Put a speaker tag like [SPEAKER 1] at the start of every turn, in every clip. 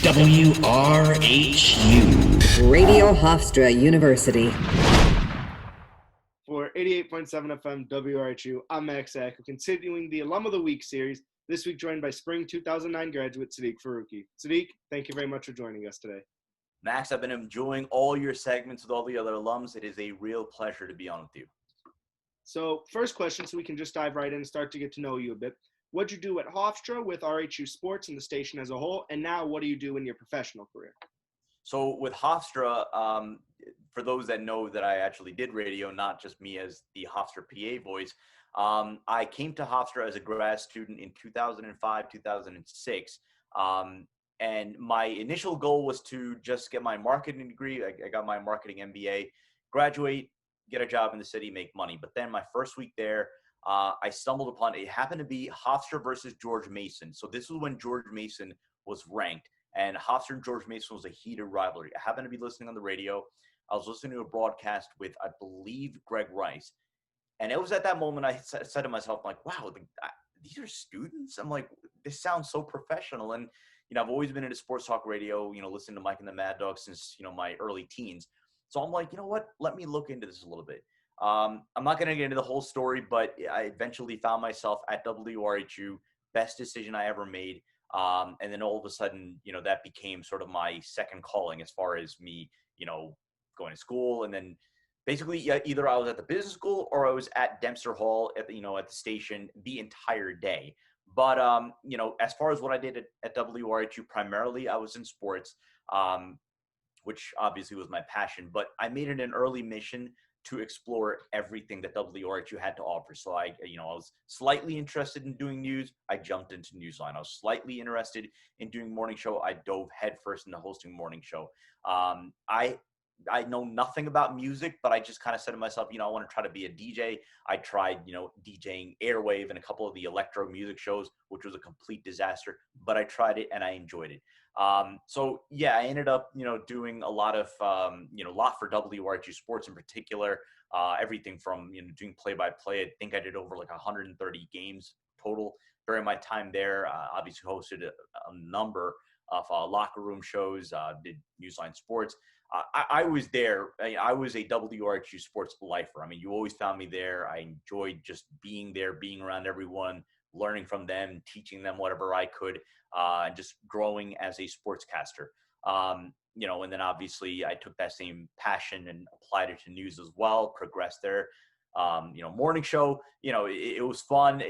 [SPEAKER 1] WRHU Radio Hofstra University.
[SPEAKER 2] For 88.7 FM WRHU, I'm Max Sack, continuing the Alum of the Week series, this week joined by spring 2009 graduate Siddique Farooqi. Siddique, thank you very much for joining us today.
[SPEAKER 3] Max, I've been enjoying all your segments with all the other alums. It is a real pleasure to be on with you.
[SPEAKER 2] So first question, so we can just dive right in and start to get to know you a bit. What'd you do at Hofstra with WRHU Sports and the station as a whole? And now what do you do in your professional career?
[SPEAKER 3] So with Hofstra, for those that know that I actually did radio, not just me as the Hofstra PA voice, I came to Hofstra as a grad student in 2005, 2006. And my initial goal was to just get my marketing degree. I got my marketing MBA, graduate, get a job in the city, make money. But then my first week there, I stumbled upon, it happened to be Hofstra versus George Mason. So this was when George Mason was ranked, and Hofstra and George Mason was a heated rivalry. I happened to be listening on the radio. I was listening to a broadcast with, I believe, Greg Rice. And it was at that moment I said to myself, like, wow, these are students? I'm like, this sounds so professional. And, you know, I've always been into sports talk radio, you know, listening to Mike and the Mad Dog since, you know, my early teens. So I'm like, you know what, let me look into this a little bit. I'm not going to get into the whole story, but I eventually found myself at WRHU, best decision I ever made. And then all of a sudden, you know, that became sort of my second calling as far as me, you know, going to school. And then basically either I was at the business school or I was at Dempster Hall at the, you know, at the station the entire day. But, you know, as far as what I did at WRHU, primarily I was in sports, which obviously was my passion, but I made it an early mission to explore everything that WRHU had to offer. So I was slightly interested in doing news. I jumped into Newsline. I was slightly interested in doing morning show. I dove headfirst into hosting morning show. I know nothing about music, but I just kind of said to myself, you know, I want to try to be a DJ. I tried, you know, DJing Airwave and a couple of the electro music shows, which was a complete disaster, but I tried it and I enjoyed it. So yeah, I ended up, you know, doing a lot of, a lot for WRHU Sports in particular, everything from, you know, doing play-by-play. I think I did over like 130 games total during my time there. Obviously hosted a number of locker room shows, did Newsline Sports. I was there. I was a WRHU Sports lifer. I mean, you always found me there. I enjoyed just being there, being around everyone, learning from them, teaching them whatever I could, and just growing as a sportscaster. You know, and then obviously I took that same passion and applied it to news as well, progressed there. You know, morning show, you know, it was fun,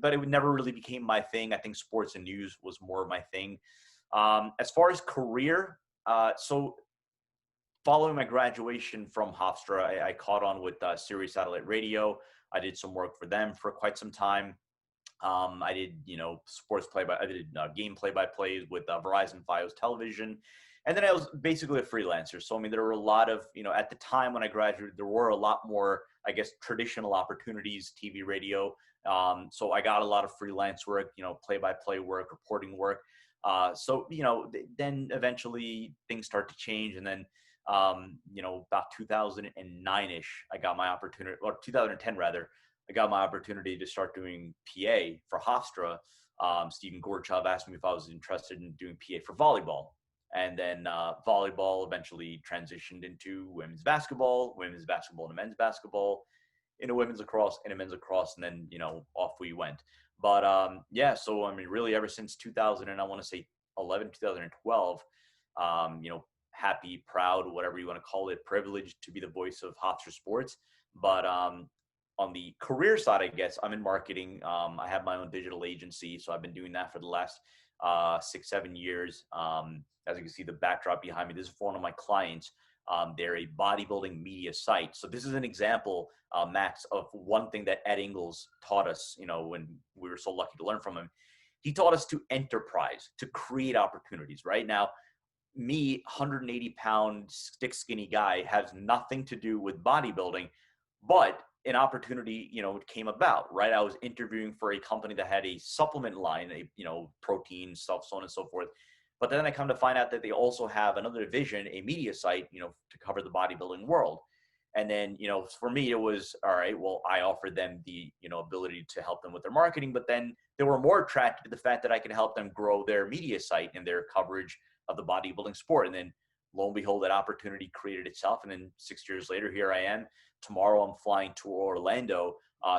[SPEAKER 3] but it never really became my thing. I think sports and news was more my thing. As far as career, so following my graduation from Hofstra, I caught on with Sirius Satellite Radio. I did some work for them for quite some time. I did, you know, I did game play-by-plays with Verizon Fios Television. And then I was basically a freelancer. So, I mean, there were a lot of, you know, at the time when I graduated, there were a lot more, I guess, traditional opportunities, TV, radio. So I got a lot of freelance work, you know, play-by-play work, reporting work. So, you know, then eventually things start to change. And then, you know, about 2009-ish, I got my opportunity, or 2010 rather, I got my opportunity to start doing PA for Hofstra. Stephen Gorchov asked me if I was interested in doing PA for volleyball. And then volleyball eventually transitioned into women's basketball into men's basketball, into women's lacrosse, into men's lacrosse, and then, you know, off we went. But yeah, so I mean, really ever since 2012, you know, happy, proud, whatever you want to call it, privileged to be the voice of Hofstra Sports. But on the career side, I guess I'm in marketing. I have my own digital agency, so I've been doing that for the last 6-7 years. As you can see, the backdrop behind me, this is for one of my clients. They're a bodybuilding media site. So this is an example, Max, of one thing that Ed Ingles taught us, you know, when we were so lucky to learn from him. He taught us to enterprise, to create opportunities. Right now, me, 180-pound, stick skinny guy, has nothing to do with bodybuilding, but an opportunity, you know, came about, right? I was interviewing for a company that had a supplement line, you know, protein stuff, so on and so forth. But then I come to find out that they also have another division, a media site, you know, to cover the bodybuilding world. And then, for me, it was, all right, well, I offered them the, ability to help them with their marketing, but then they were more attracted to the fact that I could help them grow their media site and their coverage of the bodybuilding sport. And then lo and behold, that opportunity created itself. And then 6 years later, here I am. Tomorrow I'm flying to Orlando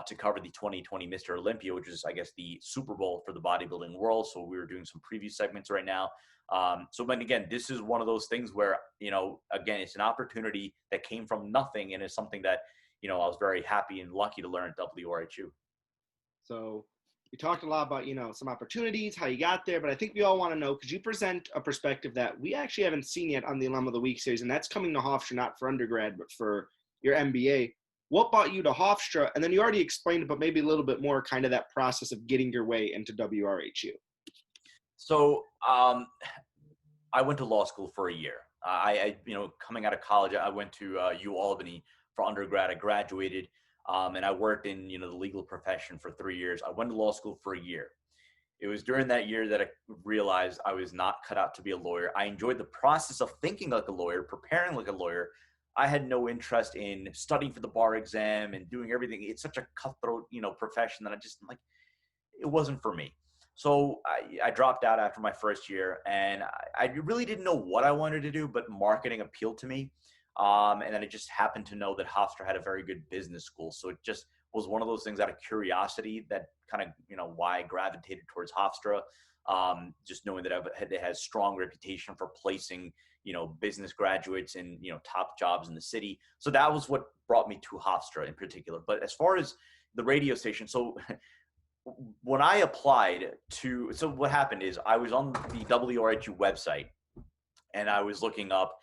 [SPEAKER 3] to cover the 2020 Mr. Olympia, which is, I guess, the Super Bowl for the bodybuilding world. So we were doing some preview segments right now. But again, this is one of those things where, again, it's an opportunity that came from nothing, and it's something that, I was very happy and lucky to learn at WRHU.
[SPEAKER 2] So you talked a lot about, some opportunities, how you got there, but I think we all want to know, could you present a perspective that we actually haven't seen yet on the Alum of the Week series, and that's coming to Hofstra, not for undergrad, but for your MBA. What brought you to Hofstra? And then you already explained it, but maybe a little bit more kind of that process of getting your way into WRHU.
[SPEAKER 3] So I went to law school for a year. Coming out of college, I went to Albany for undergrad. I graduated, and I worked in, the legal profession for 3 years. I went to law school for a year. It was during that year that I realized I was not cut out to be a lawyer. I enjoyed the process of thinking like a lawyer, preparing like a lawyer. I had no interest in studying for the bar exam and doing everything. It's such a cutthroat, profession that it wasn't for me. So I dropped out after my first year, and I really didn't know what I wanted to do, but marketing appealed to me. And then I just happened to know that Hofstra had a very good business school. So it just was one of those things out of curiosity that kind of, why I gravitated towards Hofstra. Just knowing that it has strong reputation for placing, business graduates in, top jobs in the city. So that was what brought me to Hofstra in particular. But as far as the radio station, so when I applied so what happened is I was on the WRHU website and I was looking up,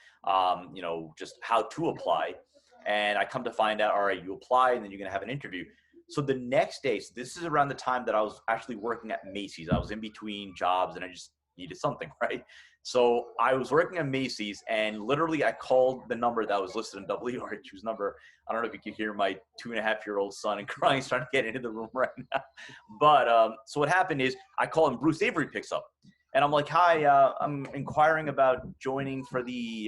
[SPEAKER 3] just how to apply. And I come to find out, all right, you apply and then you're going to have an interview. So the next day, so this is around the time that I was actually working at Macy's. I was in between jobs and I just needed something, right? So I was working at Macy's and literally I called the number that was listed in WRHU's number. I don't know if you can hear my 2.5-year-old son and crying. He's trying to get into the room right now. But so what happened is I call him, Bruce Avery picks up. And I'm like, hi, I'm inquiring about joining for the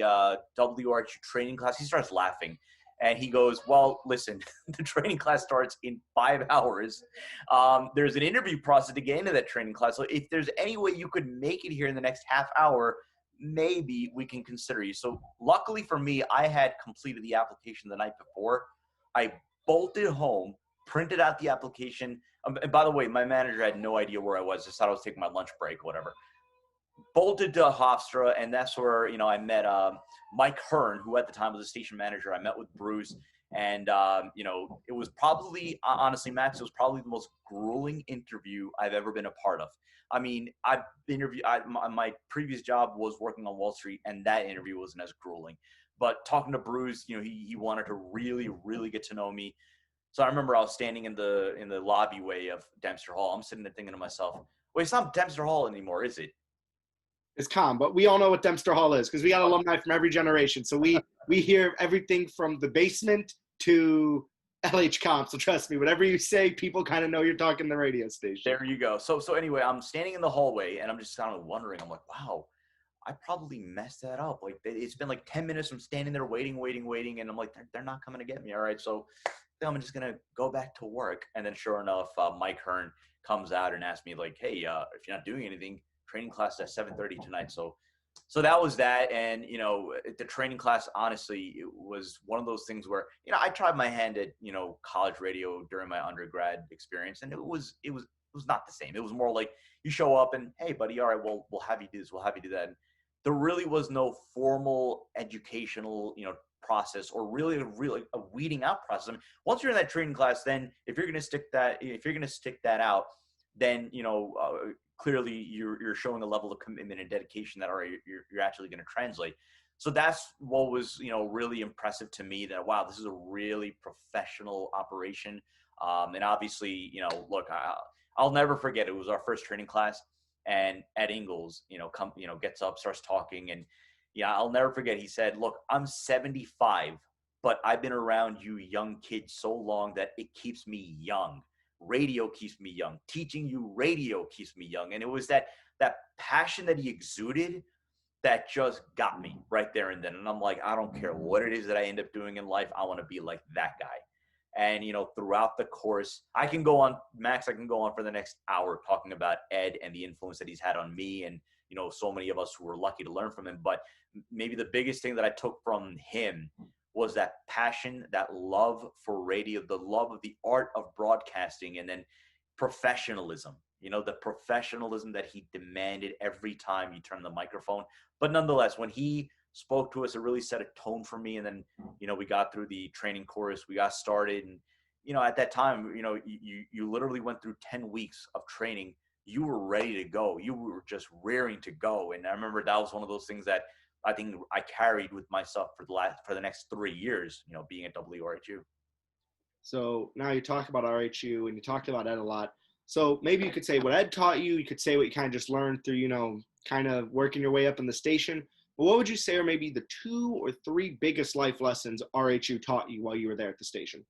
[SPEAKER 3] WRHU training class. He starts laughing. And he goes, well, listen, the training class starts in 5 hours. There's an interview process to get into that training class. So if there's any way you could make it here in the next half hour, maybe we can consider you. So luckily for me, I had completed the application the night before. I bolted home, printed out the application. And by the way, my manager had no idea where I was. Just thought I was taking my lunch break, whatever. Bolted to Hofstra, and that's where, I met Mike Hearn, who at the time was the station manager. I met with Bruce, and, it was probably, honestly, Max, it was probably the most grueling interview I've ever been a part of. I mean, my previous job was working on Wall Street, and that interview wasn't as grueling. But talking to Bruce, he wanted to really, really get to know me. So I remember I was standing in the lobby way of Dempster Hall. I'm sitting there thinking to myself, wait, it's not Dempster Hall anymore, is it?
[SPEAKER 2] It's calm, but we all know what Dempster Hall is because we got alumni from every generation. So we hear everything from the basement to LH Comp. So trust me, whatever you say, people kind of know you're talking the radio station.
[SPEAKER 3] There you go. So anyway, I'm standing in the hallway and I'm just kind of wondering. I'm like, wow, I probably messed that up. Like it's been like 10 minutes from standing there waiting. And I'm like, they're not coming to get me. All right. So then I'm just going to go back to work. And then sure enough, Mike Hearn comes out and asks me like, hey, if you're not doing anything, training class at 7:30 tonight. So that was that. And, the training class, honestly, it was one of those things where, I tried my hand at, college radio during my undergrad experience. And it was not the same. It was more like you show up and, hey, buddy, all right, well, we'll have you do this. We'll have you do that. And there really was no formal educational, process or really a weeding out process. I mean, once you're in that training class, then if you're going to stick that out, then, clearly you're showing a level of commitment and dedication that you're actually going to translate. So that's what was, really impressive to me, that, wow, this is a really professional operation. And obviously, look, I'll never forget, it was our first training class, and Ed Ingles, gets up, starts talking, and I'll never forget. He said, look, I'm 75, but I've been around you young kids so long that it keeps me young. Radio keeps me young. Teaching you radio keeps me young. And it was that passion that he exuded that just got me right there and then. And I'm like, I don't care what it is that I end up doing in life. I want to be like that guy. And, throughout the course, I can go on for the next hour talking about Ed and the influence that he's had on me and, so many of us who were lucky to learn from him. But maybe the biggest thing that I took from him was that passion, that love for radio, the love of the art of broadcasting, and then professionalism, the professionalism that he demanded every time you turn the microphone. But nonetheless, when he spoke to us, it really set a tone for me. And then, we got through the training course, we got started. And, at that time, you literally went through 10 weeks of training. You were ready to go. You were just raring to go. And I remember that was one of those things that I think I carried with myself for the next 3 years, being at WRHU.
[SPEAKER 2] So now you talk about RHU and you talked about Ed a lot. So maybe you could say what Ed taught you. You could say what you kind of just learned through, kind of working your way up in the station. But what would you say are maybe the 2 or 3 biggest life lessons RHU taught you while you were there at the station?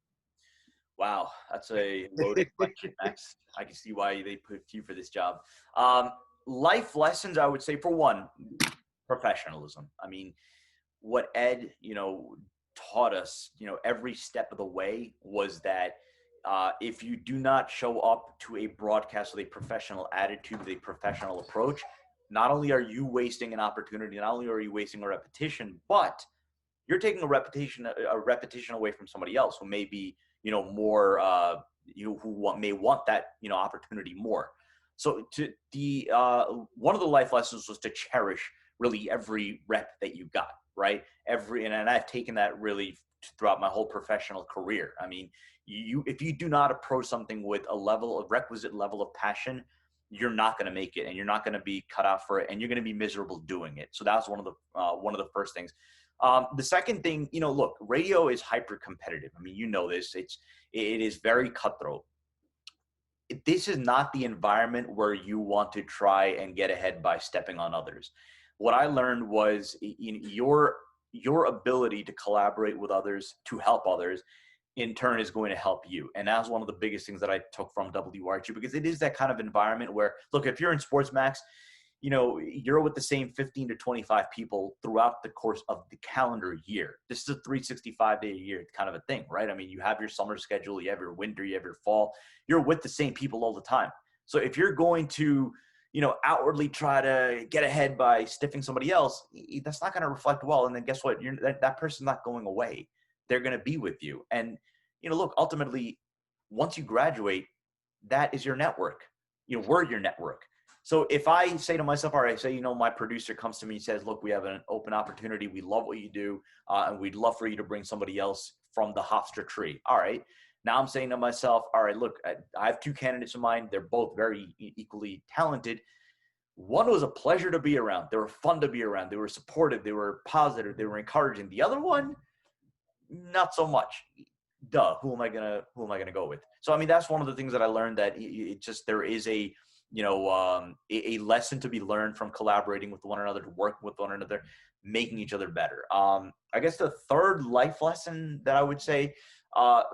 [SPEAKER 3] Wow, that's a loaded question, Max. I can see why they put you for this job. Life lessons, I would say, for one, professionalism. I mean, what Ed, taught us, every step of the way was that if you do not show up to a broadcast with a professional attitude, with a professional approach, not only are you wasting an opportunity, not only are you wasting a repetition, but you're taking a repetition away from somebody else who may be, more, may want that, opportunity more. So one of the life lessons was to cherish really every rep that you got, right? And I've taken that really throughout my whole professional career. I mean, if you do not approach something with a requisite level of passion, you're not going to make it, and you're not going to be cut out for it, and you're going to be miserable doing it. So that's one of the first things. The second thing, look, radio is hyper competitive. I mean, this, it is very cutthroat. This is not the environment where you want to try and get ahead by stepping on others. What I learned was your ability to collaborate with others, to help others, in turn is going to help you. And that's one of the biggest things that I took from WRHU, because it is that kind of environment where, look, if you're in sports, Max, you're with the same 15 to 25 people throughout the course of the calendar year. This is a 365-day a year kind of a thing, right? I mean, you have your summer schedule, you have your winter, you have your fall. You're with the same people all the time. So if you're going to, outwardly try to get ahead by stiffing somebody else, that's not going to reflect well. And then guess what? That person's not going away. They're going to be with you. And, look, ultimately, once you graduate, that is your network. We're your network. So if I say to myself, all right, say, my producer comes to me and says, look, we have an open opportunity. We love what you do. And we'd love for you to bring somebody else from the Hofstra tree. All right. Now I'm saying to myself, all right, look, I have 2 candidates in mind. They're both very equally talented. One was a pleasure to be around. They were fun to be around. They were supportive. They were positive. They were encouraging. The other one, not so much. Duh. Who am I gonna go with? So I mean, that's one of the things that I learned, that there is a lesson to be learned from collaborating with one another, to work with one another, making each other better. I guess the third life lesson that I would say,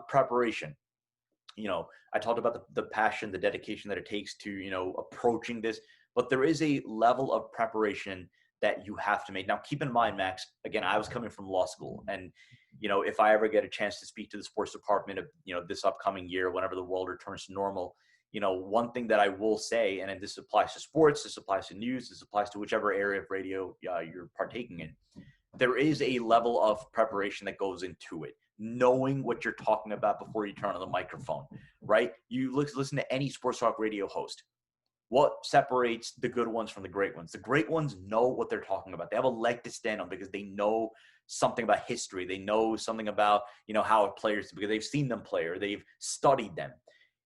[SPEAKER 3] preparation. I talked about the passion, the dedication that it takes to, approaching this, but there is a level of preparation that you have to make. Now, keep in mind, Max, again, I was coming from law school, and, if I ever get a chance to speak to the sports department of, this upcoming year, whenever the world returns to normal, one thing that I will say, and this applies to sports, this applies to news, this applies to whichever area of radio you're partaking in, there is a level of preparation that goes into it. Knowing what you're talking about before you turn on the microphone, right? You listen to any sports talk radio host. What separates the good ones from the great ones? The great ones know what they're talking about. They have a leg to stand on because they know something about history. They know something about, how a player's, because they've seen them play or they've studied them.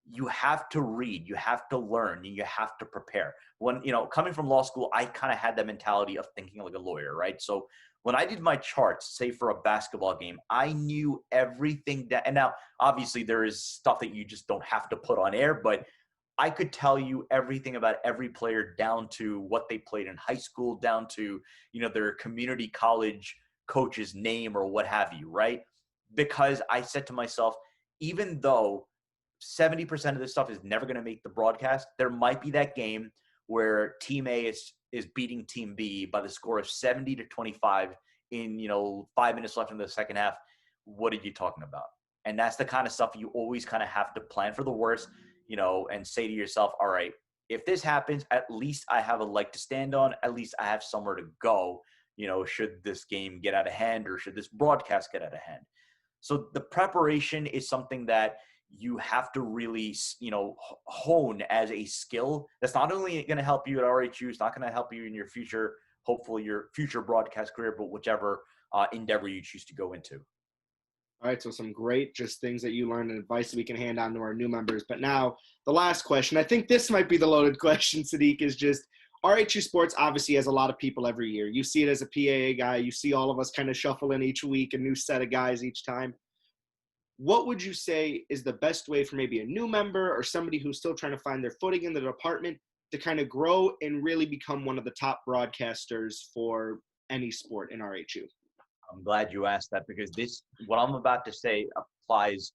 [SPEAKER 3] You have to read, you have to learn, and you have to prepare. When, coming from law school, I kind of had that mentality of thinking like a lawyer, right? So when I did my charts, say for a basketball game, I knew everything and now obviously there is stuff that you just don't have to put on air, but I could tell you everything about every player, down to what they played in high school, down to, their community college coach's name or what have you, right? Because I said to myself, even though 70% of this stuff is never going to make the broadcast, there might be that game where team A is is beating Team B by the score of 70-25 in, 5 minutes left in the second half, what are you talking about? And that's the kind of stuff you always kind of have to plan for the worst, and say to yourself, all right, if this happens, at least I have a leg to stand on. At least I have somewhere to go, should this game get out of hand or should this broadcast get out of hand. So the preparation is something that you have to really, hone as a skill. That's not only going to help you at RHU, it's not going to help you in your future, hopefully your future broadcast career, but whichever endeavor you choose to go into.
[SPEAKER 2] All right, so some great just things that you learned and advice that we can hand on to our new members. But now the last question, I think this might be the loaded question, Siddique, is just RHU Sports obviously has a lot of people every year. You see it as a PAA guy. You see all of us kind of shuffle in each week, a new set of guys each time. What would you say is the best way for maybe a new member or somebody who's still trying to find their footing in the department to kind of grow and really become one of the top broadcasters for any sport in RHU?
[SPEAKER 3] I'm glad you asked that, because what I'm about to say applies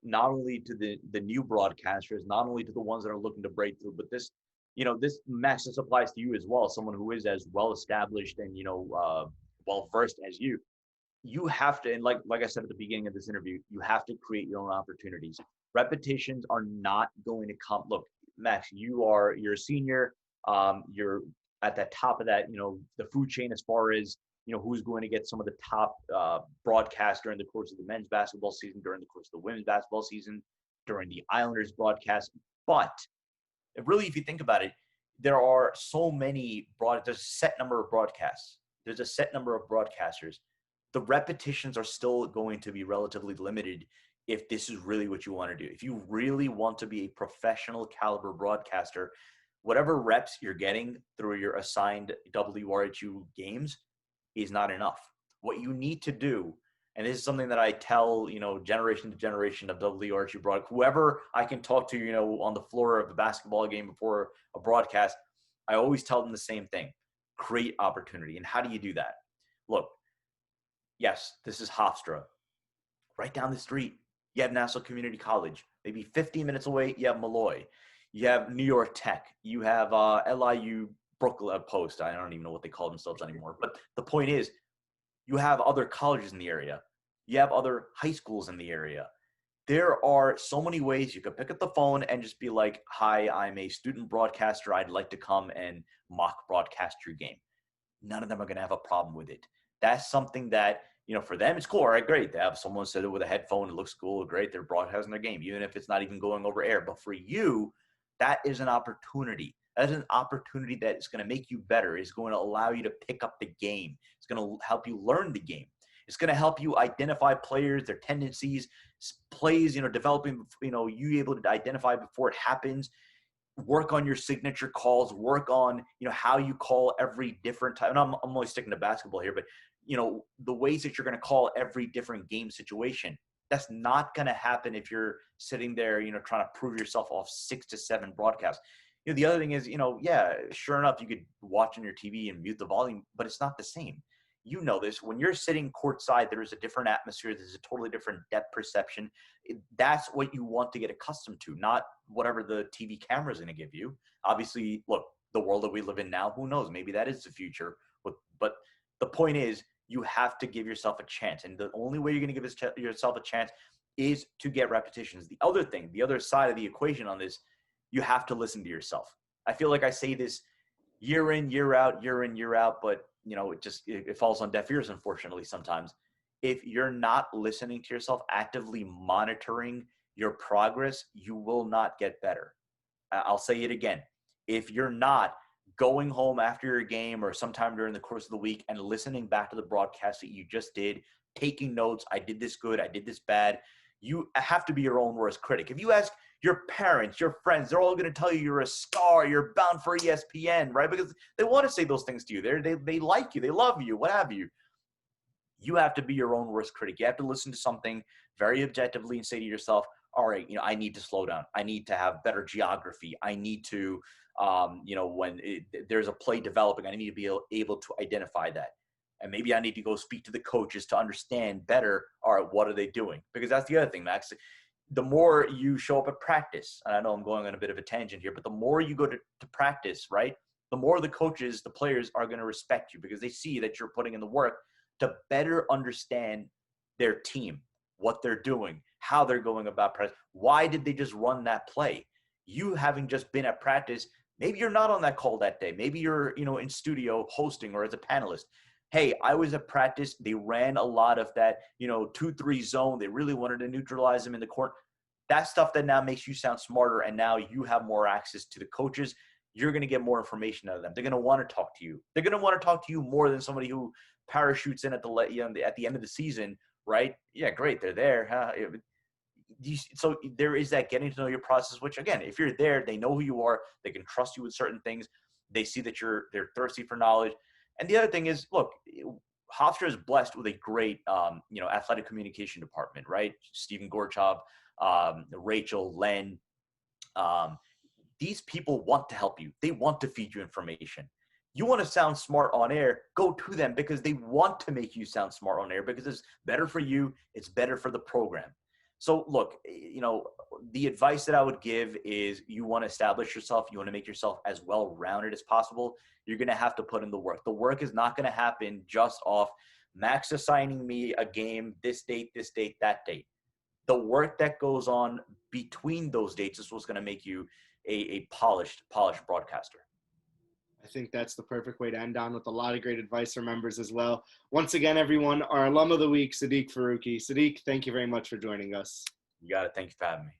[SPEAKER 3] not only to the new broadcasters, not only to the ones that are looking to break through, but this Max, this applies to you as well, someone who is as well established and, well versed as you. You have to, and like I said at the beginning of this interview, you have to create your own opportunities. Repetitions are not going to come. Look, Max, you're a senior. You're at the top of that, the food chain as far as, who's going to get some of the top broadcasts during the course of the men's basketball season, during the course of the women's basketball season, during the Islanders broadcast. But really, if you think about it, there are so many there's a set number of broadcasts. There's a set number of broadcasters. The repetitions are still going to be relatively limited if this is really what you want to do. If you really want to be a professional caliber broadcaster, whatever reps you're getting through your assigned WRHU games is not enough. What you need to do, and this is something that I tell, generation to generation of WRHU broadcast, whoever I can talk to, on the floor of the basketball game before a broadcast, I always tell them the same thing: create opportunity. And how do you do that? Look, yes, this is Hofstra. Right down the street, you have Nassau Community College. Maybe 15 minutes away, you have Malloy. You have New York Tech. You have LIU Brooklyn Post. I don't even know what they call themselves anymore. But the point is, you have other colleges in the area. You have other high schools in the area. There are so many ways you could pick up the phone and just be like, hi, I'm a student broadcaster. I'd like to come and mock broadcast your game. None of them are going to have a problem with it. That's something that, for them, it's cool. All right, great. They have someone sit with a headphone. It looks cool. Great. They're broadcasting their game, even if it's not even going over air. But for you, that is an opportunity. That is an opportunity that is going to make you better. It's going to allow you to pick up the game. It's going to help you learn the game. It's going to help you identify players, their tendencies, plays, developing, you able to identify before it happens. Work on your signature calls. Work on, how you call every different time. And I'm only sticking to basketball here, but, the ways that you're going to call every different game situation. That's not going to happen if you're sitting there, trying to prove yourself off 6 to 7 broadcasts. The other thing is, sure enough, you could watch on your TV and mute the volume, but it's not the same. You know this. When you're sitting courtside, there is a different atmosphere. There's a totally different depth perception. That's what you want to get accustomed to, not whatever the TV camera is going to give you. Obviously, look, the world that we live in now, who knows? Maybe that is the future. But the point is, you have to give yourself a chance. And the only way you're going to give yourself a chance is to get repetitions. The other thing, the other side of the equation on this, you have to listen to yourself. I feel like I say this year in, year out, but it falls on deaf ears, unfortunately, sometimes. If you're not listening to yourself, actively monitoring your progress, you will not get better. I'll say it again. If you're not going home after your game or sometime during the course of the week and listening back to the broadcast that you just did, taking notes, I did this good, I did this bad, you have to be your own worst critic. If you ask your parents, your friends, they're all going to tell you you're a star, you're bound for ESPN, right? Because they want to say those things to you. They like you, they love you, what have you. You have to be your own worst critic. You have to listen to something very objectively and say to yourself, all right, I need to slow down. I need to have better geography. I need to, when there's a play developing, I need to be able to identify that. And maybe I need to go speak to the coaches to understand better, all right, what are they doing? Because that's the other thing, Max. The more you show up at practice, and I know I'm going on a bit of a tangent here, but the more you go to practice, right, the more the coaches, the players are going to respect you because they see that you're putting in the work to better understand their team, what they're doing, how they're going about practice. Why did they just run that play? You having just been at practice, maybe you're not on that call that day. Maybe you're, in studio hosting or as a panelist. Hey, I was at practice. They ran a lot of that, 2-3 zone. They really wanted to neutralize them in the court. That stuff that now makes you sound smarter, and now you have more access to the coaches. You're going to get more information out of them. They're going to want to talk to you. They're going to want to talk to you more than somebody who parachutes in at the end of the season, right? Yeah, great. They're there. Huh? So there is that getting to know your process, which again, if you're there, they know who you are. They can trust you with certain things. They see that they're thirsty for knowledge. And the other thing is, look, Hofstra is blessed with a great, athletic communication department, right? Stephen Gorchov, Rachel, Len. These people want to help you. They want to feed you information. You want to sound smart on air, go to them because they want to make you sound smart on air because it's better for you. It's better for the program. So look, the advice that I would give is you want to establish yourself. You want to make yourself as well-rounded as possible. You're going to have to put in the work. The work is not going to happen just off Max assigning me a game, this date, that date. The work that goes on between those dates is what's going to make you a polished broadcaster.
[SPEAKER 2] I think that's the perfect way to end on, with a lot of great advice for members as well. Once again, everyone, our alum of the week, Siddique Farooqi. Siddique, thank you very much for joining us.
[SPEAKER 3] You got it. Thank you for having me.